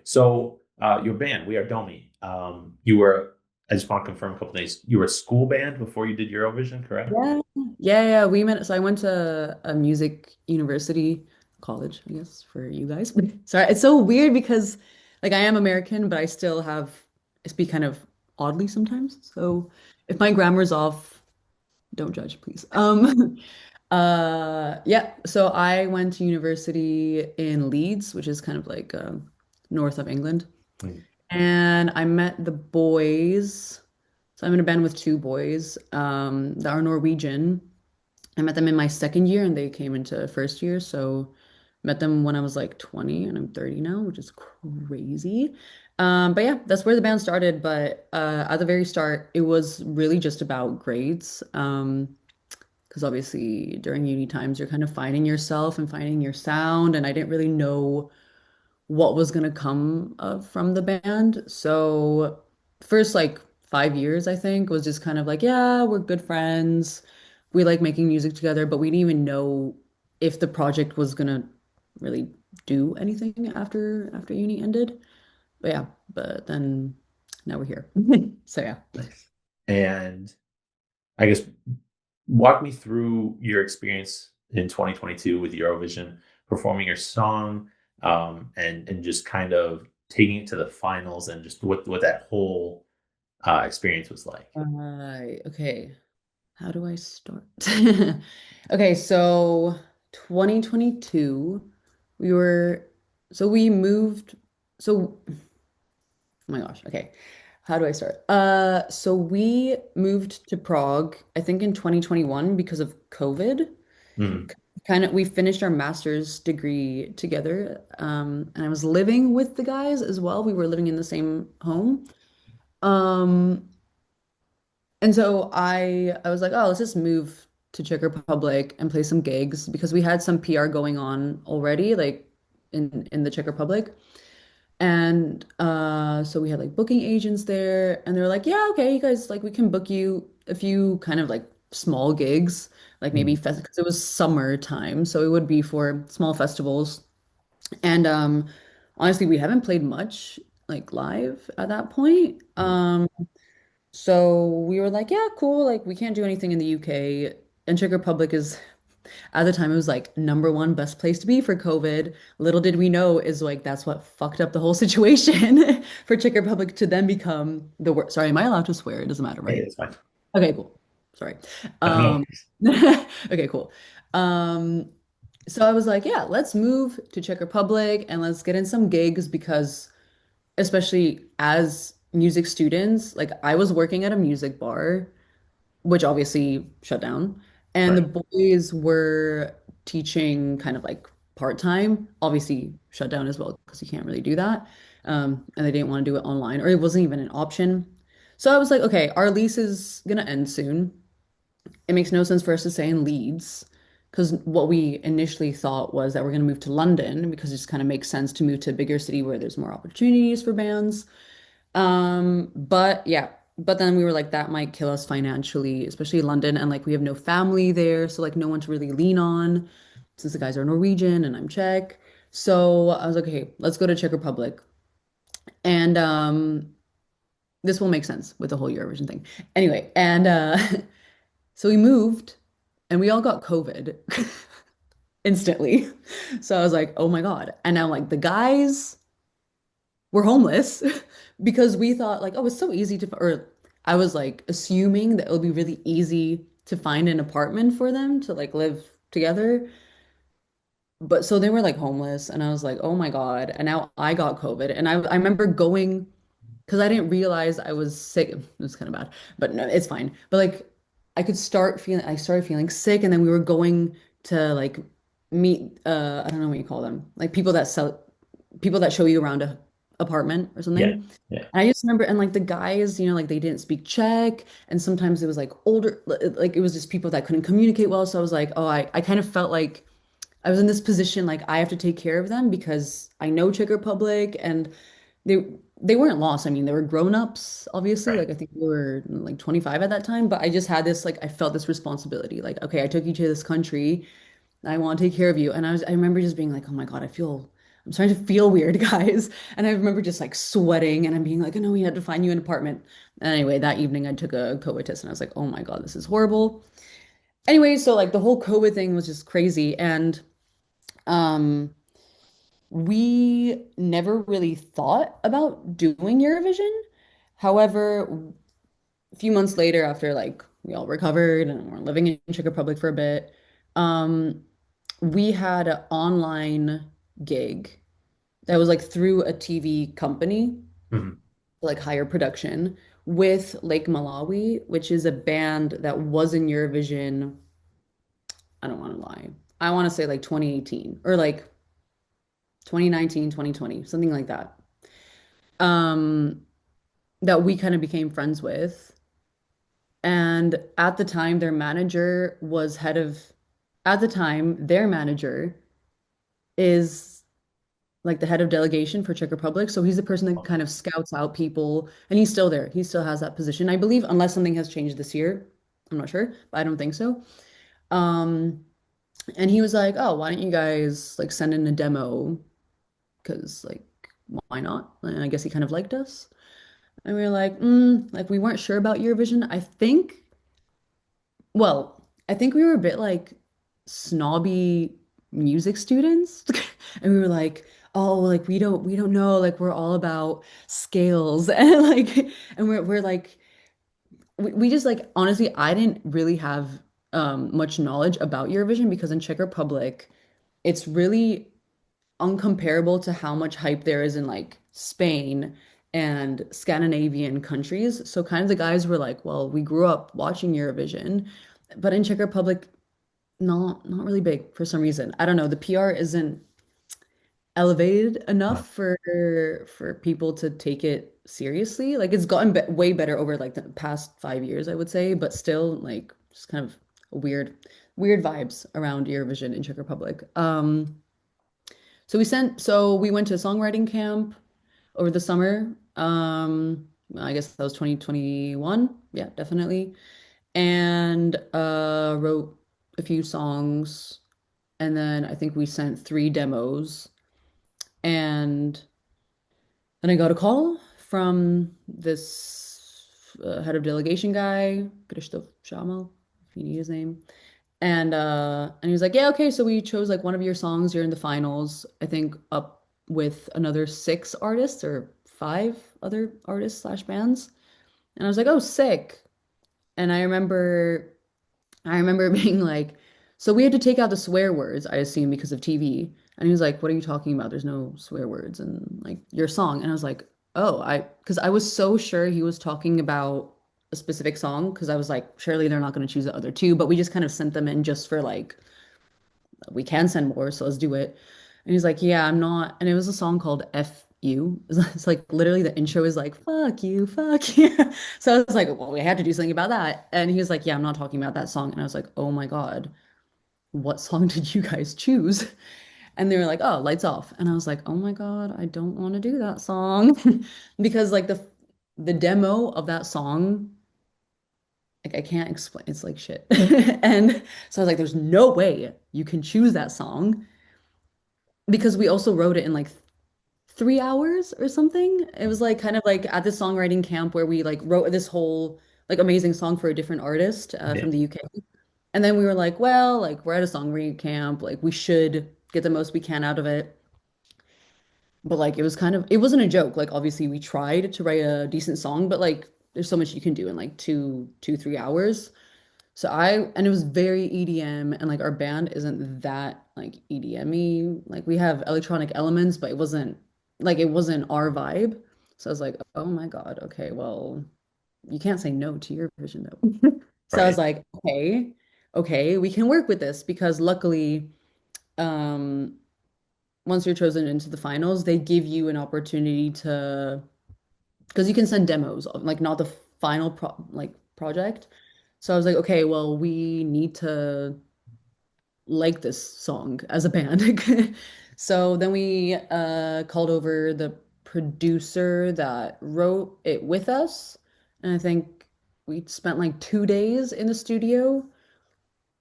So your band, We Are Domi. You were, I just want to confirm a couple things. You were a school band before you did Eurovision, correct? Yeah, yeah. We met. So I went to a music university, college, I guess, for you guys. Sorry, it's so weird because, like, I am American, but I still have I speak kind of oddly sometimes. So if my grammar's off, don't judge, please. Yeah. So I went to university in Leeds, which is kind of like north of England, Mm. and I met the boys. So I'm in a band with two boys that are Norwegian. I met them in my second year and they came into first year. So met them when I was like 20 and I'm 30 now, which is crazy. But yeah, that's where the band started. But at the very start, it was really just about grades. Because obviously during uni times, you're kind of finding yourself and finding your sound. And I didn't really know what was gonna come from the band. So first like 5 years, I think, was just kind of like, yeah, we're good friends. We like making music together, but we didn't even know if the project was gonna really do anything after uni ended. But yeah, but then now we're here. So yeah. Nice. And I guess walk me through your experience in 2022 with Eurovision, performing your song, and just kind of taking it to the finals and just what that whole experience was like. Okay. How do I start? Okay, so 2022, we were, so we moved, so, oh my gosh, okay. How do I start? So we moved to Prague, I think in 2021 because of COVID. Mm. Kind of, we finished our master's degree together. And I was living with the guys as well. We were living in the same home. Um, And so I was like, oh, let's just move to Czech Republic and play some gigs because we had some PR going on already, like in the Czech Republic. And so we had like booking agents there, and they were like, yeah, okay, you guys, like we can book you a few kind of like small gigs, like maybe Mm. fest because it was summertime, so it would be for small festivals. And honestly, we haven't played much like live at that point. Mm. So we were like, yeah, cool. Like we can't do anything in the UK. And Czech Republic is at the time it was like number one best place to be for COVID. Little did we know is like that's what fucked up the whole situation for Czech Republic to then become the worst. Sorry, am I allowed to swear? It doesn't matter, Yeah, right? it's fine. Okay, cool. Sorry. No Um, worries. okay, cool. Um, so I was like, yeah, let's move to Czech Republic and let's get in some gigs because especially as music students, like I was working at a music bar, which obviously shut down, and the Right. boys were teaching kind of like part-time, obviously shut down as well because you can't really do that. And they didn't want to do it online, or it wasn't even an option. So I was like, okay, our lease is gonna end soon. It makes no sense for us to stay in Leeds because what we initially thought was that we're going to move to London because it just kind of makes sense to move to a bigger city where there's more opportunities for bands. But yeah, but then we were like, that might kill us financially, especially London, and like we have no family there, so like no one to really lean on since the guys are Norwegian and I'm Czech. So I was like, okay, let's go to Czech Republic. And this will make sense with the whole Eurovision thing. Anyway, and so we moved and we all got COVID instantly. So I was like, oh my God. And now like the guys were homeless because we thought like, oh, it's so easy to, or I was like assuming that it would be really easy to find an apartment for them to like live together. But so they were like homeless and I was like, oh my God. And now I got COVID. And I remember going because I didn't realize I was sick. It was kind of bad, but no, it's fine. But like I started feeling sick and then we were going to like meet, I don't know what you call them, like people that show you around a apartment or something. Yeah. And Yeah. I just remember, and like the guys, like they didn't speak Czech, and sometimes it was like older, like it was just people that couldn't communicate well. So I was like, oh, I kind of felt like I was in this position, like I have to take care of them because I know Czech Republic, and they they weren't lost. I mean, they were grown-ups, obviously. Right. Like I think they were like 25 at that time, but I just had this like I felt this responsibility. Like, okay, I took you to this country. I want to take care of you. And I remember just being like, oh my God, I'm starting to feel weird, guys. And I remember just like sweating and I'm being like, oh no, we had to find you an apartment. And anyway, that evening I took a COVID test and I was like, oh my God, this is horrible. Anyway, so like the whole COVID thing was just crazy. And um we never really thought about doing Eurovision. However, a few months later, after like we all recovered and we're living in Czech Republic for a bit, um, we had an online gig that was like through a TV company, Mhm. like higher production, with Lake Malawi, which is a band that was in Eurovision. I don't want to lie. I want to say like 2018 or like 2019, 2020, something like that. Um, that we kind of became friends with. And at the time, at the time, their manager is like the head of delegation for Czech Republic. So he's the person that kind of scouts out people, and he's still there. He still has that position, I believe, unless something has changed this year. I'm not sure, but I don't think so. Um, and he was like, "Oh, why don't you guys like send in a demo? Because like, why not?" And I guess he kind of liked us, and we were like we weren't sure about Eurovision. I think we were a bit like snobby music students. And we were like, oh, like we don't know, like we're all about scales and like and we're like we just like honestly, I didn't really have much knowledge about Eurovision because in Czech Republic, it's really uncomparable to how much hype there is in like Spain and Scandinavian countries. So kind of the guys were like, well, we grew up watching Eurovision, but in Czech Republic, not really big for some reason. I don't know. The PR isn't elevated Uh, enough for people to take it seriously. Like it's gotten be way better over like the past 5 years, I would say, but still like just kind of weird vibes around Eurovision in Czech Republic. So we went to a songwriting camp over the summer. I guess that was 2021. Yeah, definitely. And wrote a few songs. And then I think we sent 3 demos. And then I got a call from this head of delegation guy, Krzysztof Shamal, if you need his name. And he was like, "Yeah, okay, so we chose like one of your songs. You're in the finals, I think up with another 6 artists or 5 other artists slash bands." And I was like, "Oh, sick." And I remember being like, so we had to take out the swear words, I assume, because of TV. And he was like, what are you talking about? There's no swear words in like your song. And I was like, oh, because I was so sure he was talking about a specific song because I was like, surely they're not going to choose the other two, but we just kind of sent them in just for like, we can send more, so let's do it. And he's like, yeah, I'm not. And it was a song called F You. It's like literally the intro is like, fuck you, fuck you. So I was like, well, we had to do something about that. And he was like, yeah, I'm not talking about that song. And I was like, oh my God, what song did you guys choose? And they were like, oh, Lights Off. And I was like, oh my God, I don't want to do that song. Because like the demo of that song, like I can't explain, it's like shit. And so I was like, there's no way you can choose that song because we also wrote it in like 3 hours or something. It was like kind of like at this songwriting camp where we like wrote this whole like amazing song for a different artist yeah, from the UK. And then we were like, well, like we're at a songwriting camp, like we should get the most we can out of it. But like it wasn't a joke. Like obviously we tried to write a decent song, but like there's so much you can do in like 3 hours. And it was very EDM, and like our band isn't that like EDM-y. Like we have electronic elements, but it wasn't our vibe. So I was like, oh my God, okay, well, you can't say no to your vision though. So I was right. like, okay, we can work with this because luckily, um, once you're chosen into the finals, they give you an opportunity to because you can send demos of like not the final project. So I was like, okay, well, we need to like this song as a band. So then we called over the producer that wrote it with us. And I think we spent like 2 days in the studio,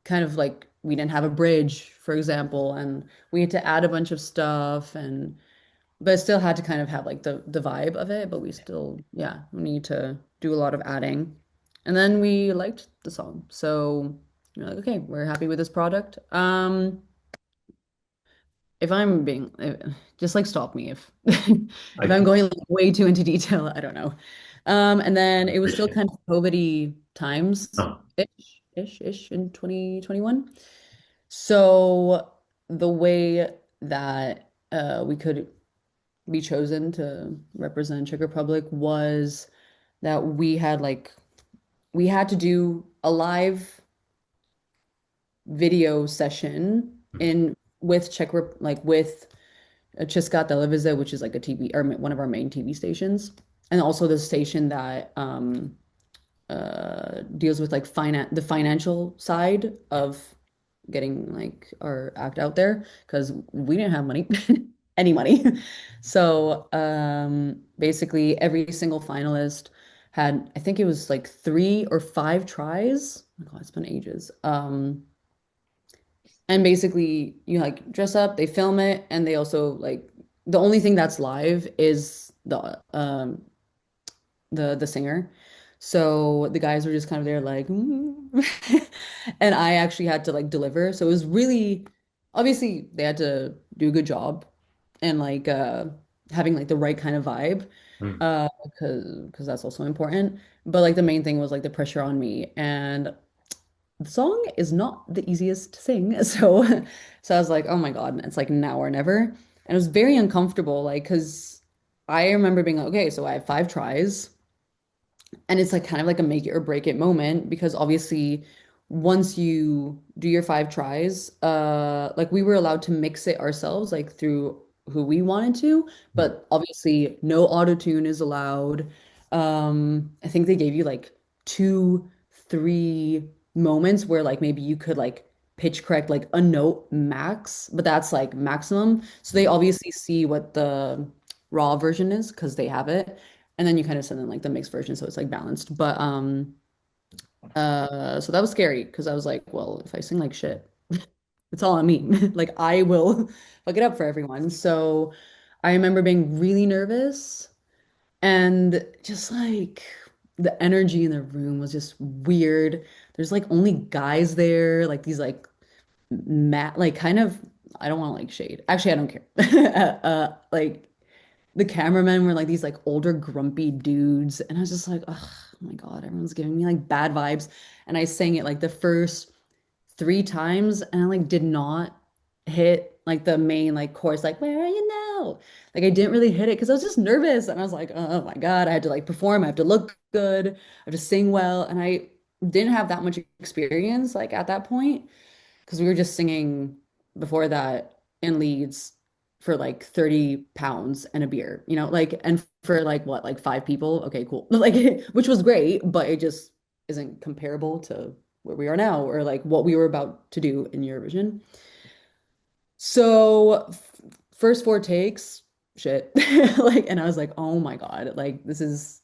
kind of like we didn't have a bridge, for example, and we had to add a bunch of stuff and but it still had to kind of have like the vibe of it, but we still, yeah, we need to do a lot of adding. And then we liked the song. So you're like, okay, we're happy with this product. If I'm being just like stop me if if I'm I going like, way too into detail, I don't know. And then it was still appreciate it. kind of COVID-y times Oh, ish in 2021. So the way that we could be chosen to represent Czech Republic was that we had to do a live video session in with like with Česká televize, which is like a TV or one of our main TV stations, and also the station that deals with like the financial side of getting like our act out there because we didn't have money, any money. So basically every single finalist had, I think it was like 3 or 5 tries. Oh my God, it's been ages. And basically you like dress up, they film it, and they also like the only thing that's live is the singer. So the guys were just kind of there like and I actually had to like deliver. So it was really obviously they had to do a good job and like having like the right kind of vibe mm, because that's also important. But like the main thing was like the pressure on me and the song is not the easiest to sing. So I was like, oh my God, it's like now or never. And it was very uncomfortable like because I remember being like, okay, so I have 5 tries. And it's like kind of like a make it or break it moment because obviously once you do your 5 tries, like we were allowed to mix it ourselves, like through who we wanted to, mm, but obviously no auto tune is allowed. I think they gave you like 2, 3 moments where like maybe you could like pitch correct like a note max, but that's like maximum. So they obviously see what the raw version is because they have it. And then you kind of send in like the mixed version so it's like balanced. But so that was scary because I was like, well, if I sing like shit, it's all on me. Like I will fuck it up for everyone. So I remember being really nervous and just like the energy in the room was just weird. There's like only guys there, like these like like kind of I don't want to like shade. Actually, I don't care. Like the cameramen were like these like older grumpy dudes and I was just like oh my God, everyone's giving me like bad vibes and I sang it like the first 3 times and I like did not hit like the main like chorus like where are you now, like I didn't really hit it because I was just nervous and I was like oh my God, I had to like perform, I have to look good, I have to sing well and I didn't have that much experience like at that point because we were just singing before that in Leeds for like 30 pounds and a beer, like, and for like what, like 5 people. Okay, cool. Like, which was great, but it just isn't comparable to where we are now or like what we were about to do in Eurovision. So, first 4 takes, shit. Like, and I was like, oh my God, like, this is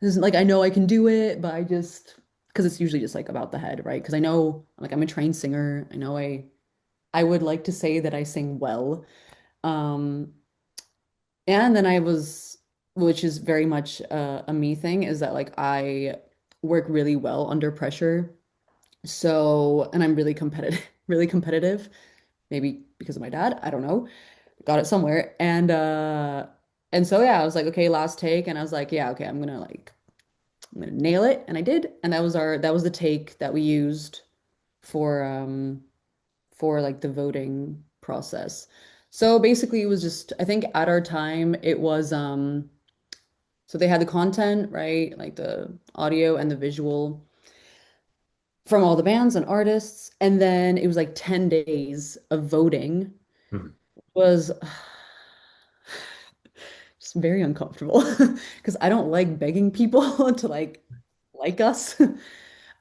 like, I know I can do it, but I just, because it's usually just like about the head, right? Because I know, like, I'm a trained singer. I know I would like to say that I sing well. Um, and then I was, which is very much a me thing, is that like I work really well under pressure. So, and I'm really competitive, really competitive, maybe because of my dad, I don't know. Got it somewhere. And so yeah, I was like, okay, last take. And I was like, yeah, okay, I'm gonna nail it. And I did. And that was the take that we used for for like the voting process. So basically it was just I think at our time it was so they had the content, right? Like the audio and the visual from all the bands and artists and then it was like 10 days of voting mm. was just very uncomfortable because I don't like begging people to like us.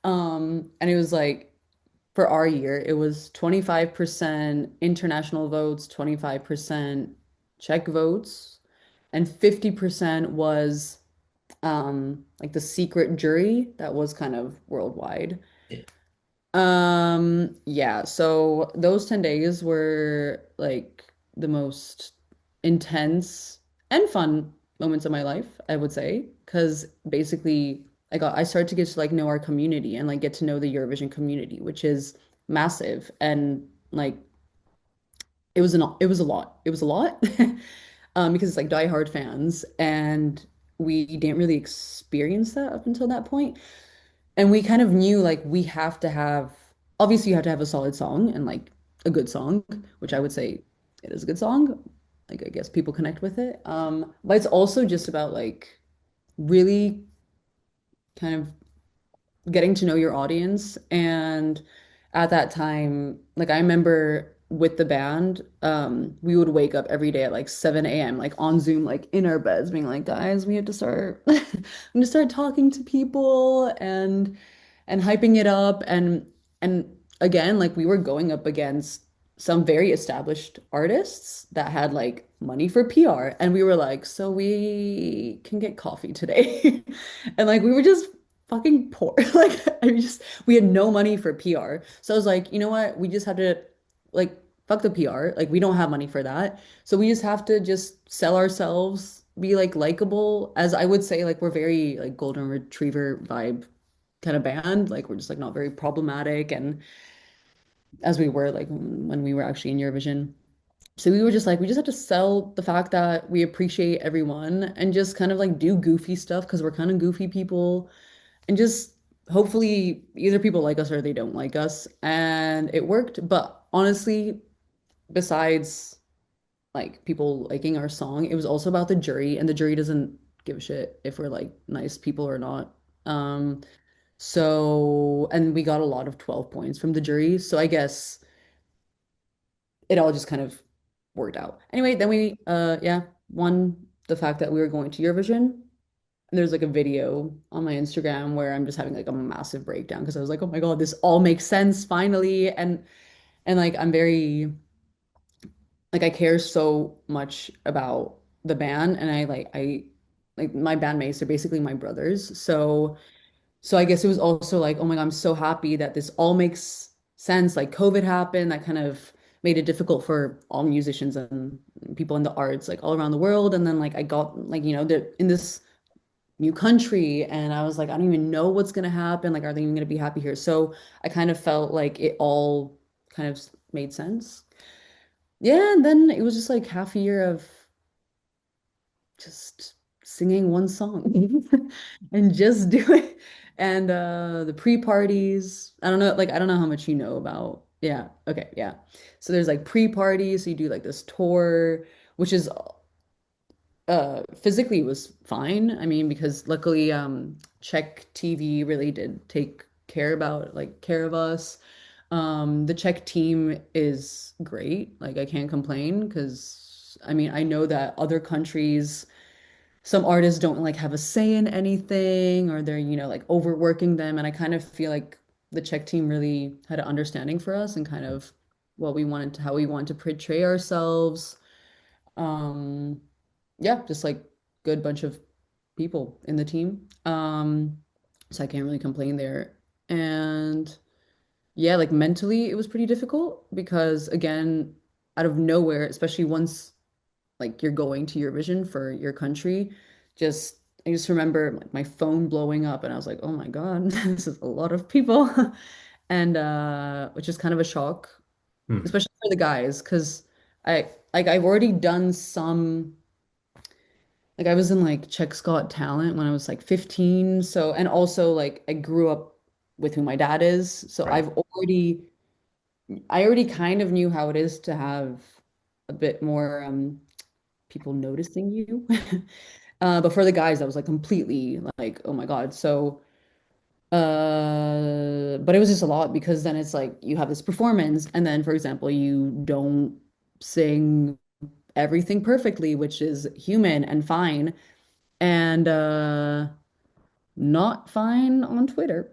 And it was like for our year, it was 25% international votes, 25% Czech votes, and 50% was like the secret jury that was kind of worldwide. Yeah, so those 10 days were like the most intense and fun moments of my life, I would say, because basically I started to get to like know our community and like get to know the Eurovision community, which is massive and like it was a lot. It was a lot. Because it's like diehard fans and we didn't really experience that up until that point. And we kind of knew like we have to have obviously you have to have a solid song and like a good song, which I would say it is a good song. Like I guess people connect with it. But it's also just about like really kind of getting to know your audience. And at that time, like I remember with the band, we would wake up every day at like 7 a.m., like on Zoom, like in our beds, being like, guys, we have to start we have to start talking to people and hyping it up. And again, like we were going up against some very established artists that had like money for PR. And we were like, so we can get coffee today. And like we were just fucking poor. Like we had no money for PR. So I was like, you know what? We just have to like fuck the PR. Like we don't have money for that. So we just have to just sell ourselves, be like likable. As I would say, like we're very like golden retriever vibe kind of band. Like we're just like not very problematic and as we were like when we were actually in Eurovision. So we were just like, we just have to sell the fact that we appreciate everyone and just kind of like do goofy stuff because we're kind of goofy people and just hopefully either people like us or they don't like us. And it worked. But honestly, besides like people liking our song, it was also about the jury, and the jury doesn't give a shit if we're like nice people or not. Um, and we got a lot of 12 points from the jury. So I guess it all just kind of worked out. Anyway, then we yeah, won the fact that we were going to Eurovision. And there's like a video on my Instagram where I'm just having like a massive breakdown because I was like, oh my God, this all makes sense finally. And like I'm very like I care so much about the band and I like my bandmates are basically my brothers. So I guess it was also like, oh my God, I'm so happy that this all makes sense. Like COVID happened, that kind of made it difficult for all musicians and people in the arts, like all around the world. And then like I got like, you know, they're in this new country and I was like, I don't even know what's gonna happen. Like, are they even gonna be happy here? So I kind of felt like it all kind of made sense. Yeah, and then it was just like half a year of just singing one song and just do it. And the pre-parties, I don't know, like I don't know how much you know about. Yeah, okay, yeah. So there's like pre-parties, so you do like this tour, which is physically was fine. I mean, because luckily Czech TV really did take care of us. The Czech team is great. Like I can't complain because I mean, I know that other countries some artists don't like have a say in anything or they're, you know, like overworking them. And I kind of feel like the Czech team really had an understanding for us and kind of what we wanted to, how we wanted to portray ourselves. Um, yeah, just like good bunch of people in the team. So I can't really complain there. And yeah, like mentally it was pretty difficult because again, out of nowhere, especially once like you're going to Eurovision for your country, just I just remember like my phone blowing up and I was like, "Oh my God, this is a lot of people." And which is kind of a shock, Hmm. especially for the guys, because I've already done some like I was in like Czech's Got Talent when I was like 15. So and also like I grew up with who my dad is. So Right. I already kind of knew how it is to have a bit more people noticing you. But for the guys, that was like completely like, oh my God. So, but it was just a lot because then it's like you have this performance, and then, for example, you don't sing everything perfectly, which is human and fine, and not fine on Twitter.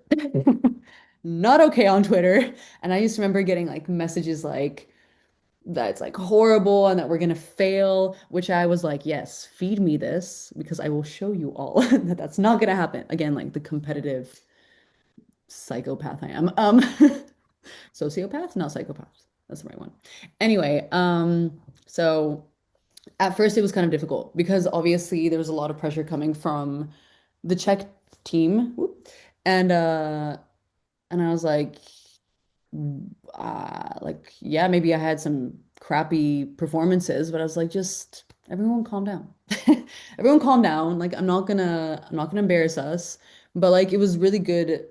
Not okay on Twitter. And I used to remember getting like messages like, that's like horrible and that we're gonna fail, which I was like, yes, feed me this because I will show you all that that's not gonna happen. Again, like the competitive. psychopath I am. Sociopath, not psychopath. That's the right one. Anyway, so at first it was kind of difficult because obviously there was a lot of pressure coming from the Czech team. Whoop. And and I was like, yeah, maybe I had some crappy performances, but I was like, just everyone calm down. Everyone calm down. Like I'm not gonna embarrass us. But like it was really good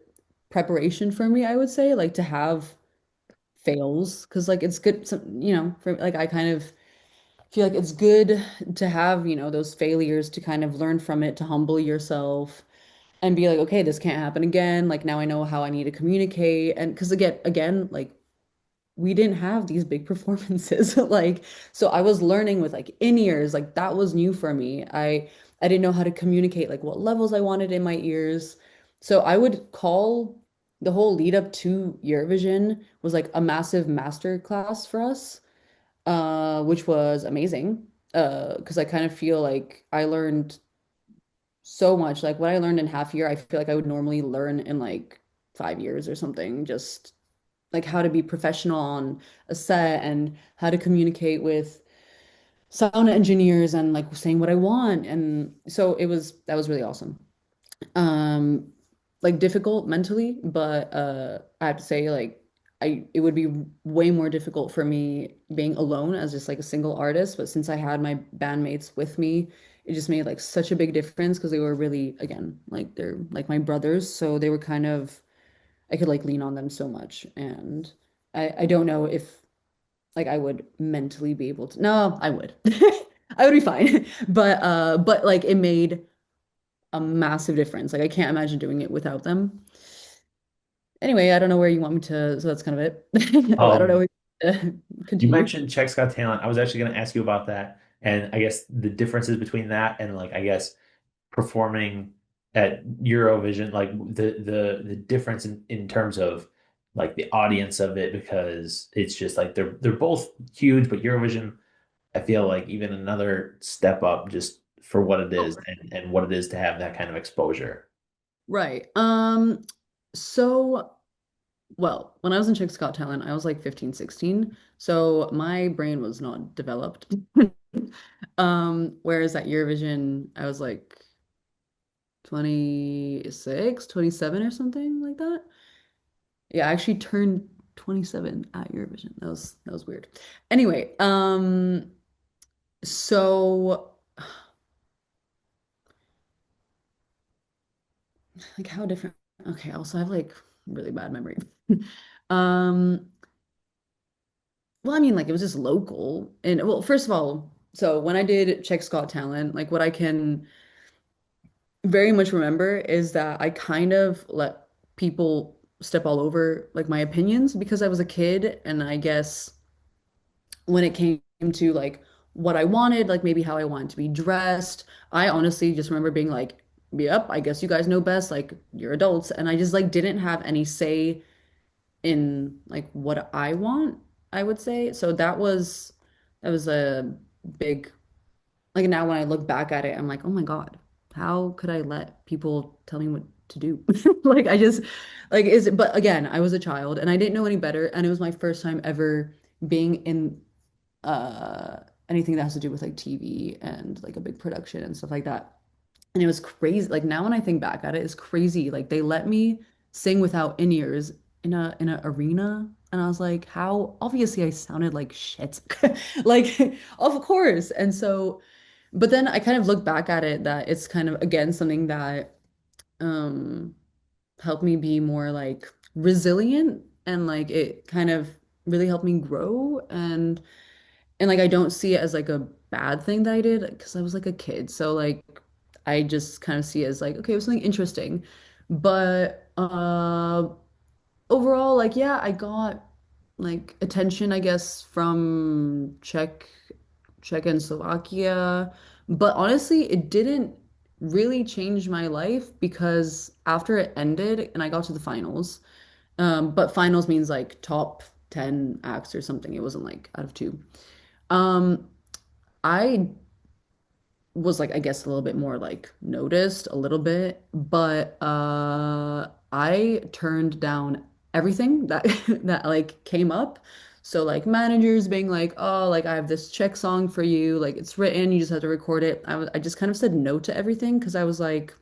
preparation for me, I would say, like to have fails because like it's good for like I kind of feel like it's good to have those failures to kind of learn from it, to humble yourself and be like, okay, this can't happen again, like now I know how I need to communicate. And because again like we didn't have these big performances like, so I was learning with like in-ears, like that was new for me. I didn't know how to communicate like what levels I wanted in my ears. So I would call the whole lead up to Eurovision was like a massive master class for us, which was amazing. Because I kind of feel like I learned so much. Like what I learned in half year, I feel like I would normally learn in like 5 years or something. Just like how to be professional on a set and how to communicate with sound engineers and like saying what I want. And so that was really awesome. Um, like difficult mentally, but I have to say like it would be way more difficult for me being alone as just like a single artist. But since I had my bandmates with me, it just made like such a big difference because they were really, again, like they're like my brothers. So they were kind of, I could like lean on them so much. And I don't know if like I would mentally be able to. No, I would. I would be fine. But like it made a massive difference. Like I can't imagine doing it without them. Anyway, I don't know where you want me to, so that's kind of it. I don't know Um, where to you continue. mentioned Czech's Got Talent. I was actually going to ask you about that, and I guess the differences between that and like I guess performing at Eurovision, like the difference in terms of like the audience of it, because it's just like they're both huge, but Eurovision, I feel like even another step up just for what it Oh, is and what it is to have that kind of exposure. right. So, well, when I was in Chick's Got Talent, I was like 15, 16. So my brain was not developed. Whereas at Eurovision, I was like 26, 27 or something like that. Yeah, I actually turned 27 at Eurovision. That was weird. Anyway, so like how different. Okay, also I have like really bad memory. Um, well, I mean, like it was just local. And well, first of all, so when I did Czech's Got Talent, like what I can very much remember is that I kind of let people step all over like my opinions because I was a kid, and I guess when it came to like what I wanted, like maybe how I wanted to be dressed, I honestly just remember being like, yep, I guess you guys know best, like you're adults. And I just like didn't have any say in like what I want, I would say. So that was a big, like now when I look back at it, I'm like, oh my God, how could I let people tell me what to do? Like I just like is it, but again, I was a child and I didn't know any better. And it was my first time ever being in anything that has to do with like TV and like a big production and stuff like that. And it was crazy. Like now when I think back at it, it's crazy. Like they let me sing without in-ears in a arena. And I was like, how obviously I sounded like shit. Like, of course. And so, but then I kind of look back at it that it's kind of again something that um helped me be more like resilient, and like it kind of really helped me grow. And like I don't see it as like a bad thing that I did because I was like a kid. So like I just kind of see it as like, okay, it was something interesting. But overall, like yeah, I got like attention, I guess, from Czech and Slovakia. But honestly, it didn't really change my life because after it ended and I got to the finals, but finals means like top 10 acts or something. It wasn't like out of two. Um, I was like, I guess a little bit more like noticed a little bit, but I turned down everything that that like came up. So like managers being like, "Oh, like I have this Czech song for you. Like it's written, you just have to record it." I just kind of said no to everything because I was like,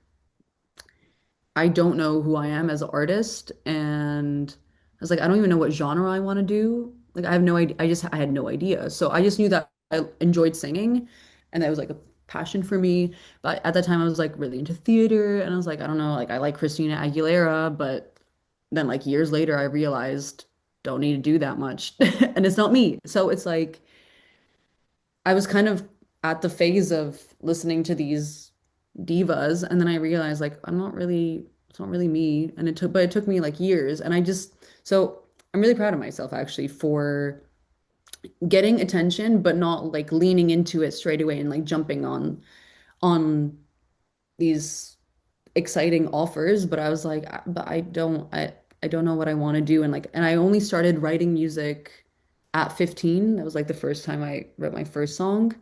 I don't know who I am as an artist, and I was like, I don't even know what genre I want to do. Like I have no idea. I had no idea. So I just knew that I enjoyed singing, and that was like a passion for me. But at that time, I was like really into theater, and I was like, I don't know, like I like Christina Aguilera, but then like years later, I realized don't need to do that much, and it's not me. So it's like I was kind of at the phase of listening to these divas, and then I realized like it's not really me. And but it took me like years. And so I'm really proud of myself actually for getting attention, but not like leaning into it straight away and like jumping on these exciting offers. But I was like, but I don't know what I want to do. And I only started writing music at 15. That was like the first time I wrote my first song.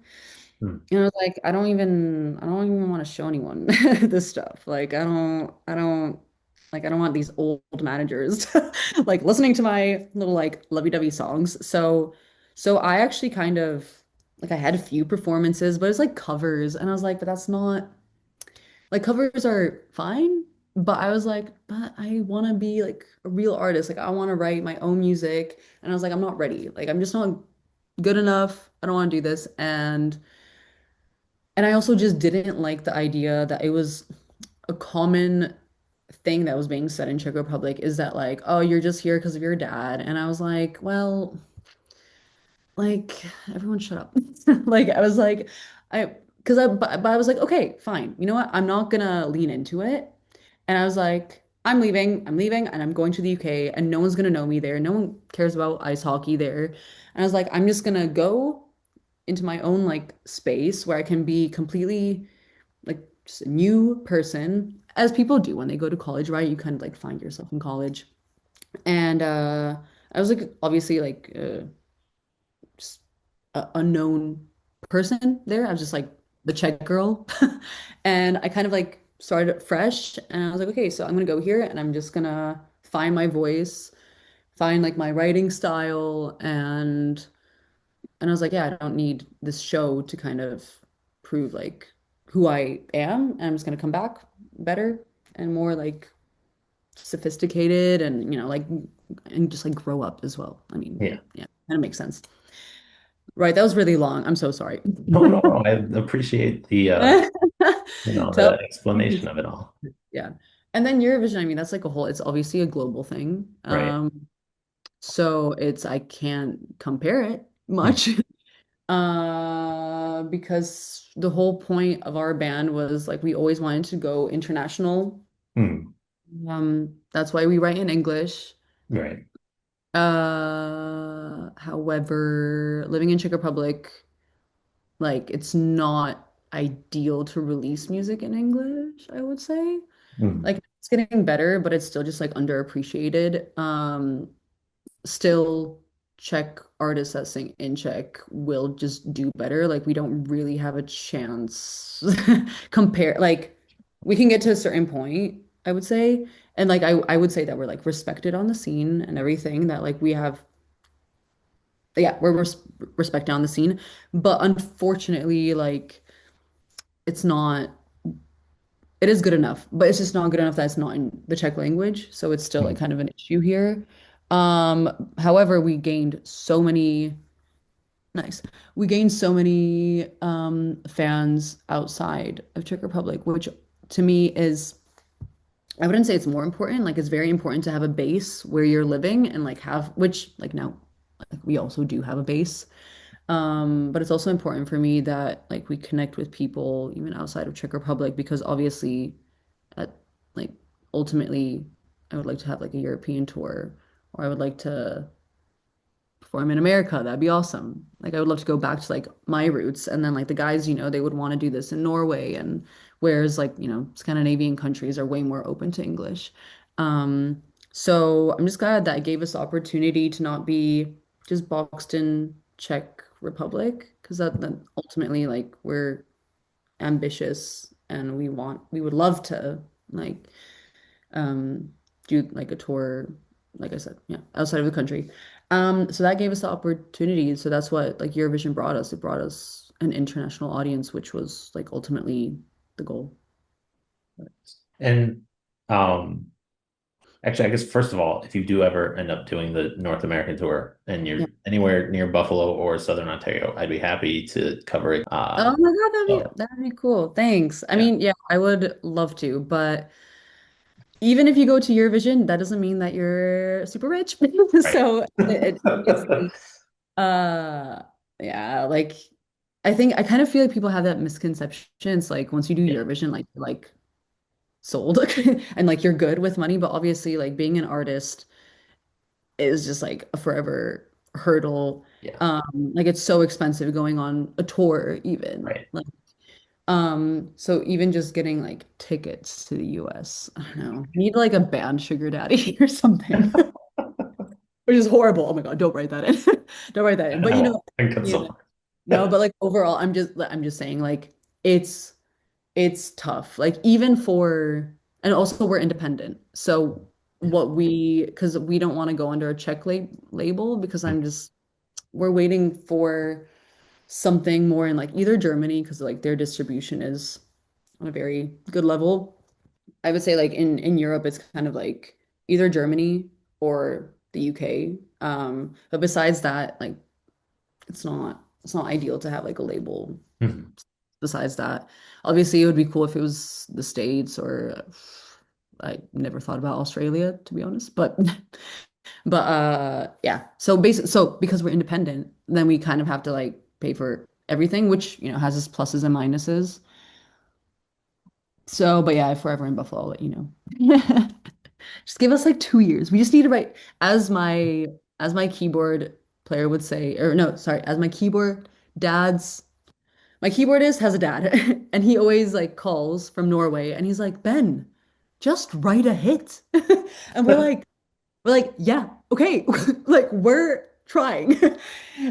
Hmm. And I was like, I don't even want to show anyone this stuff. Like, I don't want these old managers like listening to my little like lovey-dovey songs. So I actually kind of like I had a few performances, but it's like covers, and I was like, but that's not like covers are fine. But I was like, but I want to be like a real artist. Like, I want to write my own music, and I was like, I'm not ready. Like, I'm just not good enough. I don't want to do this, and I also just didn't like the idea that it was a common thing that was being said in Czech Republic is that like, oh, you're just here because of your dad. And I was like, well, like everyone shut up. Like I was like, but I was like, okay, fine. You know what? I'm not gonna lean into it. And I was like, I'm leaving, and I'm going to the UK, and no one's gonna know me there. No one cares about ice hockey there. And I was like, I'm just gonna go into my own like space where I can be completely like just a new person, as people do when they go to college, right? You kind of like find yourself in college. And I was like obviously like just a unknown person there. I was just like the Czech girl. And I kind of like started fresh, and I was like, okay, so I'm gonna go here and I'm just gonna find my voice, find like my writing style, and I was like, yeah, I don't need this show to kind of prove like who I am. And I'm just gonna come back better and more like sophisticated and like and just like grow up as well. I mean, Yeah. yeah, kind of makes sense. Right, that was really long. I'm so sorry. No, no, no. I appreciate Tell the explanation of it all. yeah. And then Eurovision, I mean, that's like a whole, it's obviously a global thing. Right. So I can't compare it Hmm. much. Because the whole point of our band was like we always wanted to go international. Hmm. That's why we write in English. Right. However, living in Czech Republic, like it's not ideal to release music in English, I would say. Hmm. Like it's getting better, but it's still just like underappreciated. Still Czech artists that sing in Czech will just do better. Like we don't really have a chance compare like we can get to a certain point, I would say. And like I would say that we're like respected on the scene and everything that like we have yeah, we're respected on the scene. But unfortunately, like it's not it is good enough, but it's just not good enough that it's not in the Czech language. So it's still Hmm. like kind of an issue here. However, we gained so many nice. We gained so many fans outside of Czech Republic, which to me is I wouldn't say it's more important. Like it's very important to have a base where you're living and like have which like now like we also do have a base. But it's also important for me that like we connect with people even outside of Czech Republic because obviously at like ultimately I would like to have like a European tour or I would like to perform in America. That'd be awesome. Like I would love to go back to like my roots and then like the guys, they would want to do this in Norway and whereas like, Scandinavian countries are way more open to English. Um, so I'm just glad that it gave us the opportunity to not be just boxed in Czech Republic because that ultimately like we're ambitious and we would love to like um do like a tour, like I said, yeah, outside of the country. So that gave us the opportunity. So that's what like Eurovision brought us. It brought us an international audience, which was like ultimately the goal. And um, actually, I guess first of all, if you do ever end up doing the North American tour and you're Yeah. anywhere near Buffalo or Southern Ontario, I'd be happy to cover it. Oh my God, So that'd be cool. Thanks. I yeah, mean, yeah, I would love to, but even if you go to Eurovision, that doesn't mean that you're super rich. right. So it's like uh yeah, like I think I kind of feel like people have that misconception. It's like once you do Yeah, Eurovision, like you're like sold and like you're good with money, but obviously like being an artist is just like a forever hurdle. yeah, Like it's so expensive going on a tour even. right. Like so even just getting like tickets to the US, I don't know. Need like a band sugar daddy or something. Which is horrible. Oh my God, don't write that in. Don't write that in. But I you won't. know, I can you know, consult. no, but like overall, I'm just saying like it's it's tough. Like even for and also we're independent. So Yeah. what we because we don't want to go under a label because I'm just we're waiting for something more in like either Germany because like their distribution is on a very good level. I would say like in Europe it's kind of like either Germany or the UK. But besides that, like it's not ideal to have like a label Mhm. besides that. Obviously, it would be cool if it was the States or I never thought about Australia, to be honest. But yeah. So because we're independent, then we kind of have to like pay for everything, which, has its pluses and minuses. So, but yeah, if we're ever in Buffalo, I'll let you know. Just give us like 2 years. We just need to write as my keyboard player would say, or no, sorry, as dad's my keyboardist has a dad, and he always like calls from Norway, and he's like, Ben, just write a hit. And we're like, yeah, okay, like we're trying,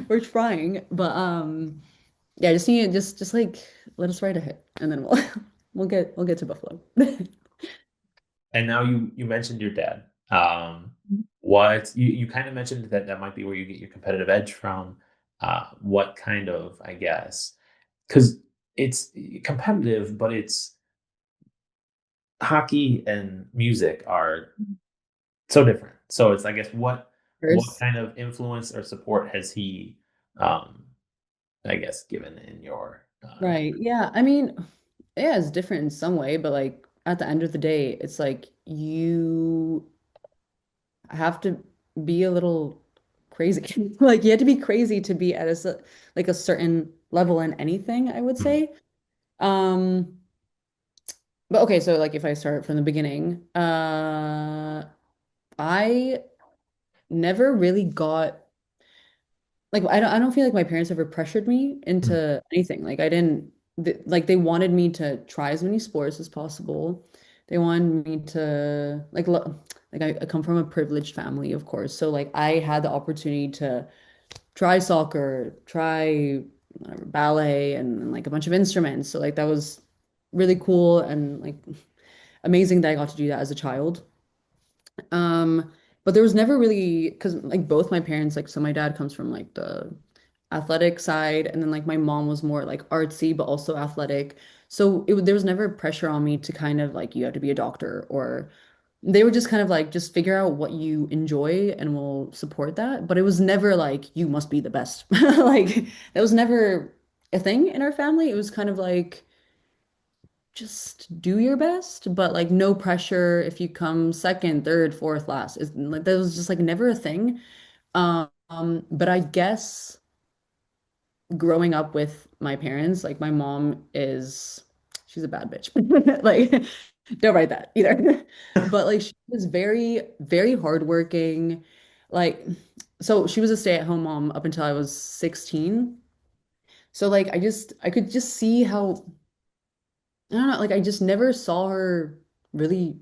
we're trying, but yeah, just like let us write a hit, and then we'll we'll get to Buffalo. And now you mentioned your dad. What you kind of mentioned that that might be where you get your competitive edge from. What kind of, I guess, because it's competitive, but it's hockey and music are so different. So it's, I guess, what First, kind of influence or support has he, um, I guess, given in your right? Yeah, I mean, yeah, it's different in some way, but like at the end of the day, it's like you have to be a little crazy. Like you have to be crazy to be at like a certain level in anything, I would Mhm. say. Um, but okay, so like if I start from the beginning, I never really got like I don't feel like my parents ever pressured me Mhm. into anything. Like I didn't like they wanted me to try as many sports as possible. They wanted me to like I come from a privileged family, of course. So like I had the opportunity to try soccer, try whatever, ballet and like a bunch of instruments. So like that was really cool and like amazing that I got to do that as a child. Um, but there was never really because like both my parents, like so my dad comes from like the athletic side, and then like my mom was more like artsy but also athletic. So there was never pressure on me to kind of like you have to be a doctor or they were just kind of like just figure out what you enjoy and we'll support that. But it was never like you must be the best. Like that was never a thing in our family. It was kind of like just do your best, but like no pressure if you come second, third, fourth, last. It's like that was just like never a thing. But I guess growing up with my parents, like my mom she's a bad bitch. Like don't write that either. But like she was very, very hardworking. Like so she was a stay-at-home mom up until I was 16. So like I could just see how I don't know, like I just never saw her really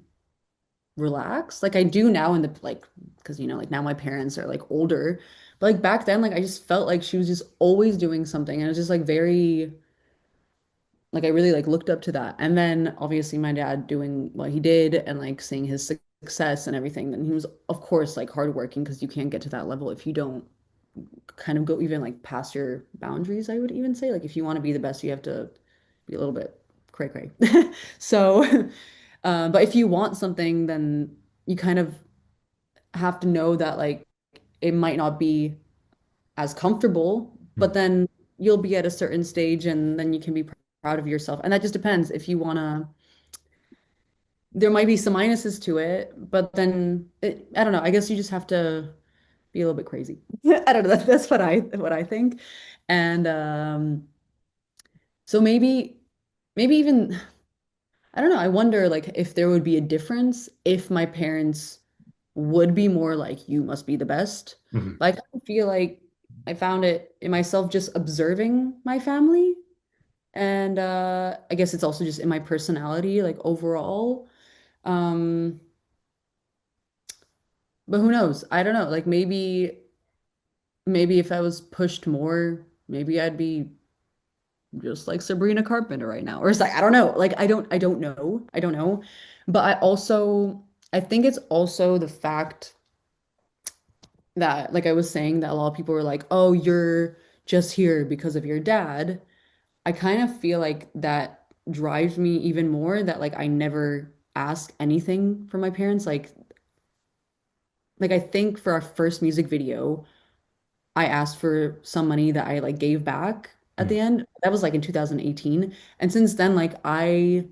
relax. Like I do now in the like because like now my parents are like older. But like back then, like I just felt like she was just always doing something. And it was just like very like I really like looked up to that. And then obviously my dad doing what he did and like seeing his success and everything, then he was, of course, like hardworking because you can't get to that level if you don't kind of go even like past your boundaries, I would even say. Like if you want to be the best, you have to be a little bit cray cray. So, but if you want something, then you kind of have to know that like it might not be as comfortable, but Mhm. then you'll be at a certain stage and then you can be proud of yourself. And that just depends if you want to, there might be some minuses to it, but then I don't know. I guess you just have to be a little bit crazy. I don't know. That's what I think. And so maybe even I don't know. I wonder like if there would be a difference if my parents would be more like you must be the best. Mhm. But I kind of feel like I found it in myself just observing my family. And I guess it's also just in my personality, like overall. Um, but who knows? I don't know. Like maybe if I was pushed more, maybe I'd be just like Sabrina Carpenter right now. Or it's like I don't know. Like I don't know. I don't know. But I think it's also the fact that like I was saying that a lot of people were like, "Oh, you're just here because of your dad." I kind of feel like that drives me even more that like I never ask anything from my parents. Like I think for our first music video, I asked for some money that I like gave back at the Mhm. end. That was like in 2018. And since then, like I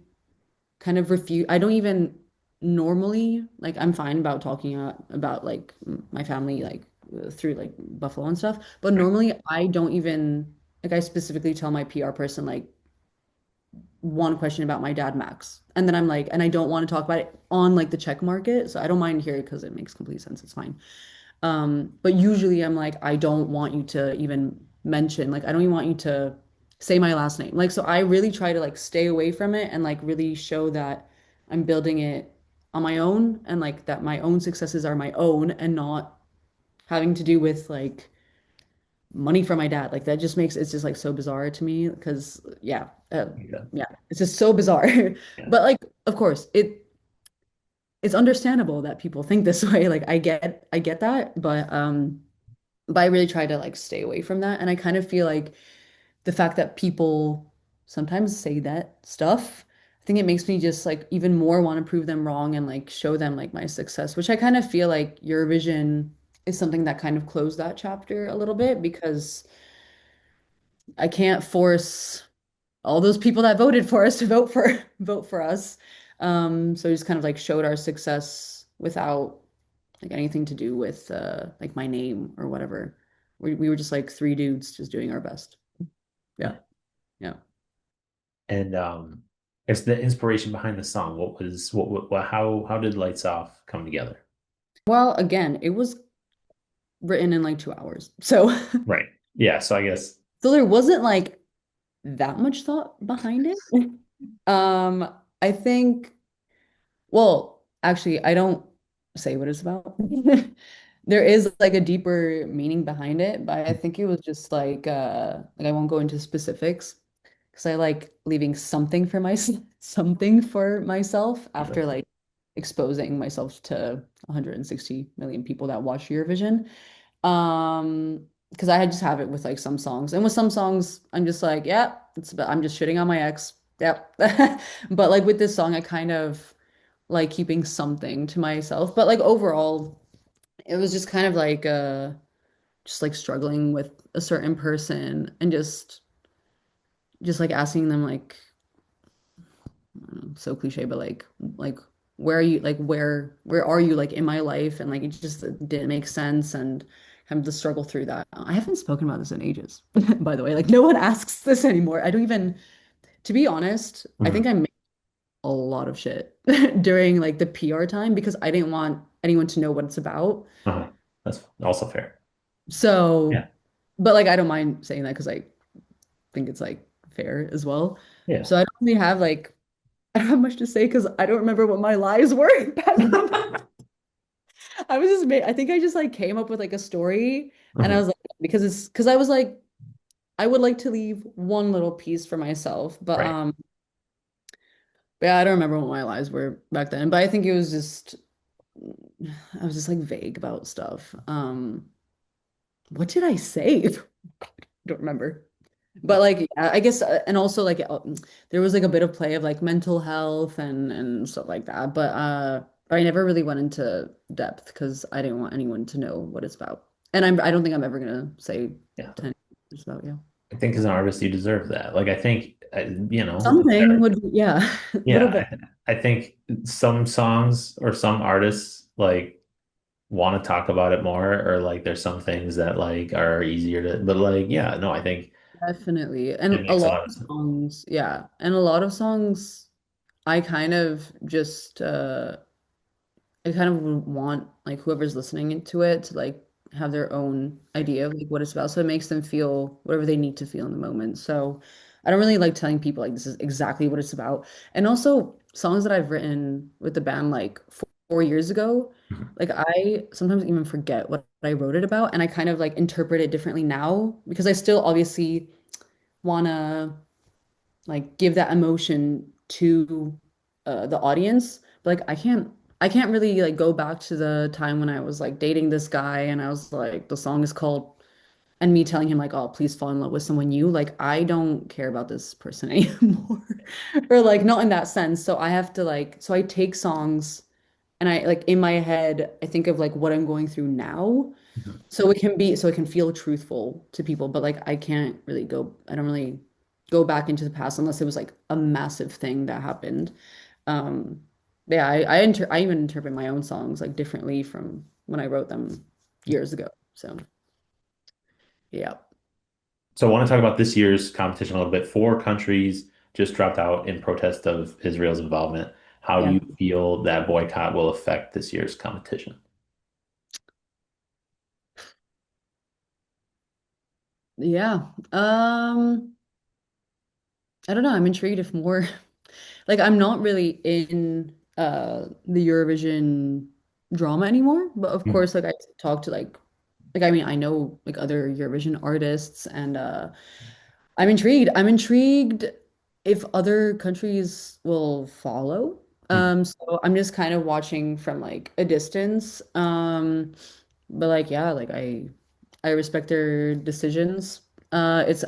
kind of refuse. I don't even normally like I'm fine about talking about like my family like through like Buffalo and stuff. But Right. normally I don't even like I specifically tell my PR person like one question about my dad Max. And then I'm like, and I don't want to talk about it on like the check market. So I don't mind here because it makes complete sense. It's fine. But usually I'm like, I don't want you to even mention, like, I don't even want you to say my last name. Like, so I really try to like stay away from it and like really show that I'm building it on my own and like that my own successes are my own and not having to do with like money from my dad. Like that just makes it's just like so bizarre to me because Yeah. yeah, it's just so bizarre. Yeah. But like, of course, it's understandable that people think this way. Like I get that, but I really try to like stay away from that. And I kind of feel like the fact that people sometimes say that stuff, I think it makes me just like even more want to prove them wrong and like show them like my success, which I kind of feel like Eurovision is something that kind of closed that chapter a little bit because I can't force all those people that voted for us to vote for us. So we just kind of like showed our success without like anything to do with like my name or whatever. We were just like three dudes just doing our best. Yeah. Yeah. Yeah. And it's the inspiration behind the song. How did Lights Off come together? Well, again, it was written in like 2 hours. So Right. Yeah. So I guess. so there wasn't like that much thought behind it. Um, I think, well, actually, I don't say what it's about. There is like a deeper meaning behind it, but I think it was just like I won't go into specifics because I like leaving something for myself, something for myself Yeah. after like exposing myself to 160 million people that watch Eurovision. Because I just have it with like some songs, and with some songs, I'm just like, yeah, I'm just shitting on my ex. Yep. But like with this song, I kind of like keeping something to myself. But like overall, it was just kind of like just like struggling with a certain person and just like asking them like so cliche, but like where are you like where are you like in my life? And like it just didn't make sense and kind of the struggle through that. I haven't spoken about this in ages, by the way. Like no one asks this anymore. I don't even, to be honest, I think Mhm. I made a lot of shit during like the PR time because I didn't want anyone to know what it's about. Uh-huh. That's also fair. So, Yeah. but like I don't mind saying that because I think it's like fair as well. Yeah. So I don't really have like I don't have much to say because I don't remember what my lies were back then. I was just I think I just like came up with like a story and I Mhm. was like because I was like I would like to leave one little piece for myself, but Right. yeah, I don't remember what my lies were back then, but I think it was just I was just like vague about stuff. What did I say? I don't remember. But like, yeah, I guess, and also like, there was like a bit of play of like mental health and stuff like that. But I never really went into depth because I didn't want anyone to know what it's about. And I don't think I'm ever gonna say Yeah. to anyone what it's about. Yeah, I think as an artist, you deserve that. Like, I think, something would, yeah, a little bit. yeah, I think some songs or some artists like want to talk about it more, or like there's some things that like are easier to, but like, yeah, no, I think Definitely. it And a makes a lot lot of of sense. songs, yeah. And a lot of songs I kind of just I kind of want like whoever's listening to it to like have their own idea of like what it's about. So it makes them feel whatever they need to feel in the moment. So I don't really like telling people like this is exactly what it's about. And also songs that I've written with the band like 4 years ago, Mhm. like I sometimes even forget what I wrote it about and I kind of like interpret it differently now because I still obviously wanna like give that emotion to the audience. But like I can't really like go back to the time when I was like dating this guy and I was like the song is called and me telling him like, oh, please fall in love with someone new. Like I don't care about this person anymore. Or like not in that sense. So I have to like so I take songs and I like in my head I think of like what I'm going through now Mhm. so it can feel truthful to people, but like I don't really go back into the past unless it was like a massive thing that happened. Um yeah, I even interpret my own songs like differently from when I wrote them years ago. So yeah. So I want to talk about this year's competition a little bit. Four countries just dropped out in protest of Israel's involvement. How do Yeah. you feel that boycott will affect this year's competition? Yeah. I don't know. I'm intrigued if more like I'm not really in the Eurovision drama anymore, but of Mhm. course like I talk to like I mean I know like other Eurovision artists and I'm intrigued. I'm intrigued if other countries will follow. Mhm. So I'm just kind of watching from like a distance. But like yeah, like I respect their decisions. It's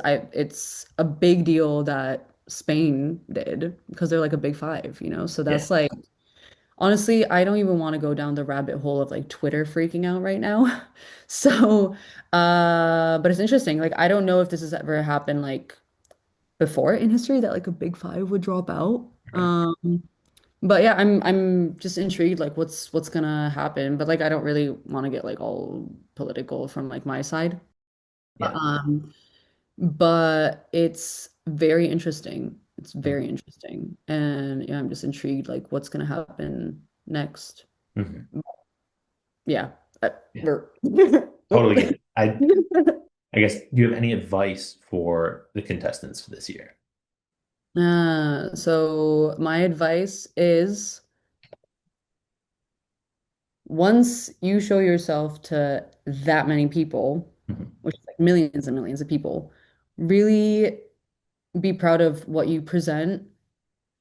a big deal that Spain did because they're like a big five, you know? So Yeah. that's like honestly, I don't even want to go down the rabbit hole of like Twitter freaking out right now. So, but it's interesting. Like I don't know if this has ever happened like before in history that like a big five would drop out. Right. But yeah, I'm just intrigued like what's gonna happen. But like I don't really want to get like all political from like my side. Yeah. Um, but it's very interesting. It's Mhm. very interesting. And yeah, I'm just intrigued like what's gonna happen next. Mhm. Yeah. Yeah. We're Totally get it. I guess, do you have any advice for the contestants for this year? So my advice is once you show yourself to that many people, Mhm. which is like millions and millions of people, really be proud of what you present.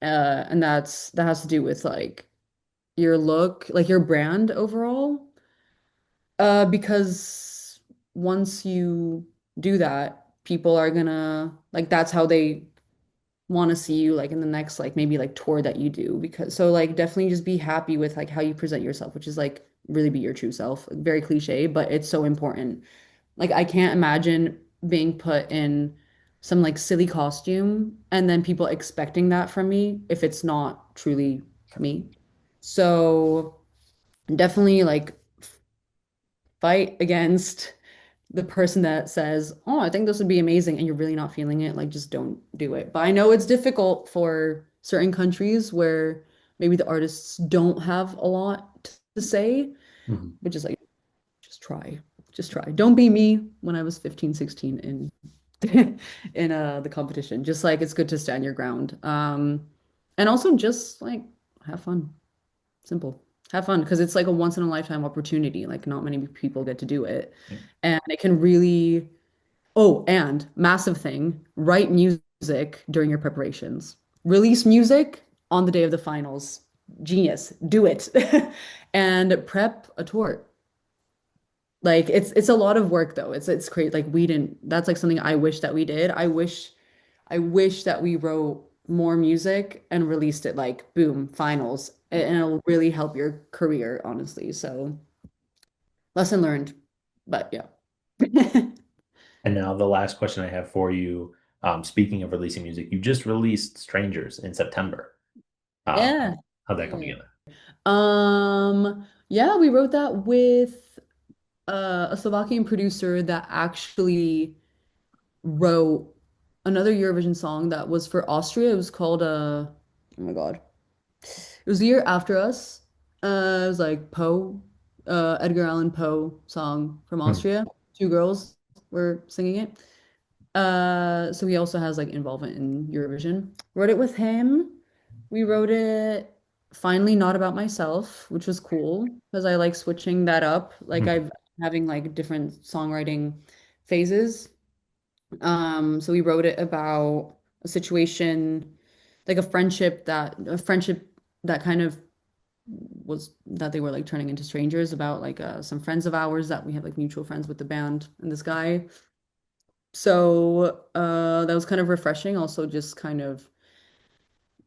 And that has to do with like your look, like your brand overall. Because once you do that, people are gonna like that's how they want to see you like in the next like maybe like tour that you do because so like definitely just be happy with like how you present yourself, which is like really be your true self. Like, very cliche, but it's so important. Like I can't imagine being put in some like silly costume and then people expecting that from me if it's not truly me. So definitely like fight against the person that says, "Oh, I think this would be amazing," and you're really not feeling it, like just don't do it. But I know it's difficult for certain countries where maybe the artists don't have a lot to say, Mhm. but just like just try. Just try. Don't be me when I was 15, 16 in in the competition. Just like it's good to stand your ground. And also just like have fun. Simple. Have fun because it's like a once in a lifetime opportunity. Like not many people get to do it. Yeah. And it can really, oh, and massive thing, write music during your preparations. Release music on the day of the finals. genius, do it. And prep a tour. Like it's a lot of work though. It's crazy. Like we didn't, that's like something I wish that we did. I wish that we wrote more music and released it like boom, finals. And it'll really help your career, honestly. So lesson learned. But yeah. And now the last question I have for you, speaking of releasing music, you just released Strangers in September. Yeah. How'd that come Yeah. together? Yeah, we wrote that with a Slovakian producer that actually wrote another Eurovision song that was for Austria. It was called oh my God. It was the year after us. It was like Poe, Edgar Allan Poe song from Hmm. Austria. Two girls were singing it. So he also has like involvement in Eurovision. Wrote it with him. We wrote it finally not about myself, which was cool because I like switching that up. Like Hmm. I've having like different songwriting phases. So we wrote it about a situation, like a friendship that kind of was that they were like turning into strangers about like some friends of ours that we have like mutual friends with the band and this guy. So that was kind of refreshing. Also, just kind of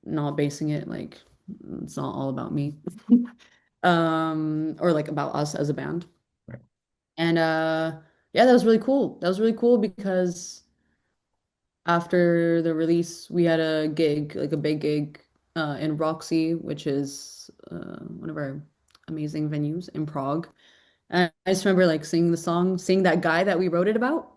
not basing it like it's not all about me, or like about us as a band. Right. And yeah, that was really cool. That was really cool because after the release, we had a gig, like a big gig, in Roxy, which is one of our amazing venues in Prague. And I just remember like singing the song, seeing that guy that we wrote it about,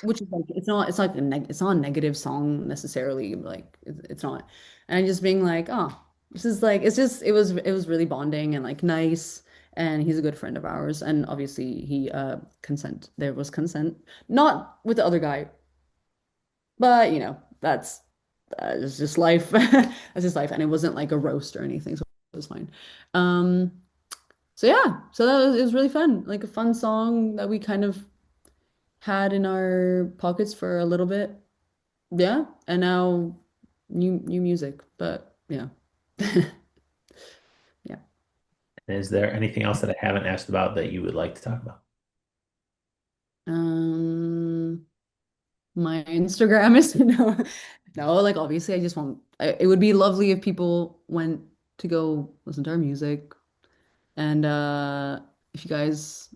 which is like it's not a negative song necessarily, like it's not. And just being like, oh, this is like it was really bonding and like nice. And he's a good friend of ours. And obviously he there was consent. Not with the other guy, but it's just life. That's just life. And it wasn't like a roast or anything, so it was fine. Um so yeah, so it was really fun. Like a fun song that we kind of had in our pockets for a little bit. Yeah, and now new music, but yeah. Yeah. Is there anything else that I haven't asked about that you would like to talk about? Um, my Instagram is no, like obviously I just want it would be lovely if people went to go listen to our music. And if you guys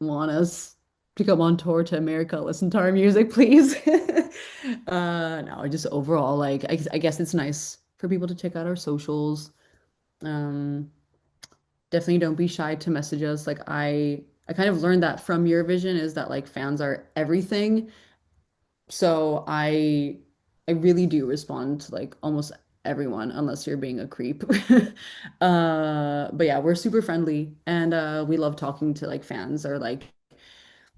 want us to come on tour to America, listen to our music, please. No, just overall, like I guess it's nice for people to check out our socials. Um, Definitely don't be shy to message us. Like I kind of learned that from Eurovision is that like fans are everything. So I really do respond to like almost everyone unless you're being a creep. But yeah, we're super friendly and we love talking to like fans or like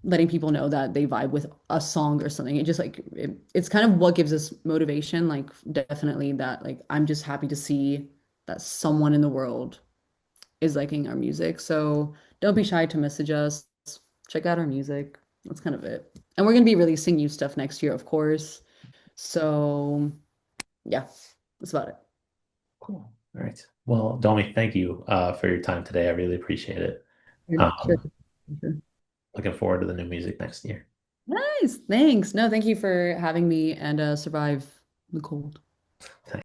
letting people know that they vibe with a song or something. It just like it's kind of what gives us motivation. Like definitely that like I'm just happy to see that someone in the world is liking our music. So don't be shy to message us. Check out our music. That's kind of it. And we're gonna be releasing new stuff next year, of course. So yeah, that's about it. Cool. All right. Well, Domi, thank you for your time today. I really appreciate it. Sure. Um, Sure. Looking forward to the new music next year. Nice. Thanks. No, thank you for having me and survive the cold.